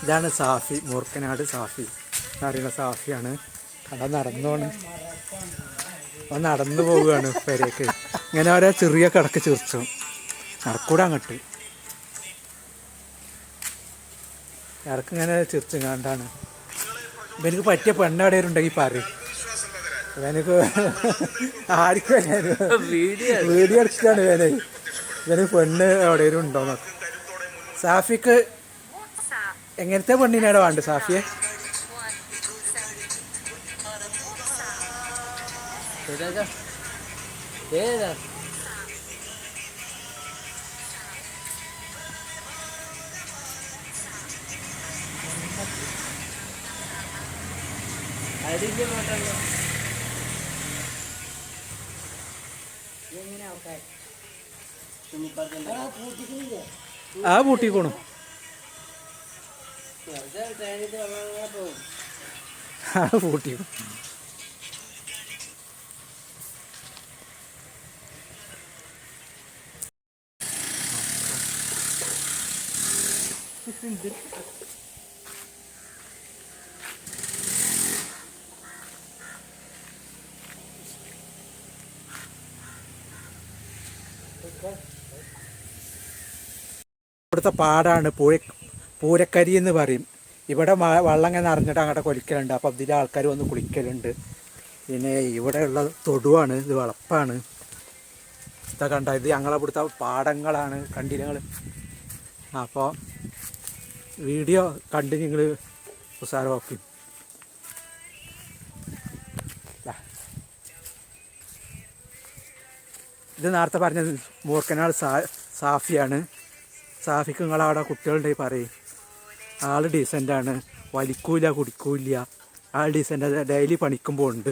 ഇതാണ് സാഫി, മൂർക്കനാട് സാഫി എന്നറിയുന്ന സാഫിയാണ്. കട നടന്നു പോവുകയാണ് പെരേക്ക്. ഇങ്ങനെ ഓരോ ചെറിയ കിടക്ക് ചിരിച്ചു നടക്കൂടെ അങ്ങോട്ട് ഇടക്കിങ്ങനെ ചിരിച്ചു കണ്ടാണ്. ഇവനക്ക് പറ്റിയ പെണ്ണവിടെയുണ്ടെങ്കിൽ പറയും. ഇവനക്ക് ആർക്കും വീഡിയോ എടുക്കുകയാണ് ഇവന് പെണ്ണ് എവിടെയും ഉണ്ടോന്നൊക്കെ. സാഫിക്ക് എങ്ങനത്തെ പെണ്ണിനാണ് വേണ്ടത് സാഫിയെ? ആ പൂട്ടിക്കോണു. ആ പൂട്ടിക്കോ. ഇവിടുത്തെ പാടാണ് പൂരക്കരി എന്ന് പറയും. ഇവിടെ വെള്ളം ഇങ്ങനെ നിറഞ്ഞിട്ട് അങ്ങോട്ട് കൊലിക്കലുണ്ട്. അപ്പം ഇതിലെ ആൾക്കാർ വന്ന് കുളിക്കലുണ്ട്. പിന്നെ ഇവിടെയുള്ള തൊടുവാണ്, ഇത് വളപ്പാണ്. ഇതാ കണ്ട, ഇത് ഞങ്ങളെ ഇവിടുത്തെ പാടങ്ങളാണ്. കണ്ടില്ല ഞങ്ങൾ? അപ്പോൾ വീഡിയോ കണ്ട് നിങ്ങൾ ഉസാറാക്കും. ഇത് നേരത്തെ പറഞ്ഞത് മൂർക്കനാട് സാഫിയാണ്. സാഫിക്ക് നിങ്ങളവിടെ കുട്ടികളുണ്ടെങ്കിൽ പറയും. ആൾ ഡീസൻ്റാണ്, വലിക്കൂല കുടിക്കൂല. ആൾ ഡീസൻ്റ്, ഡെയിലി പണിക്കുമ്പോൾ ഉണ്ട്.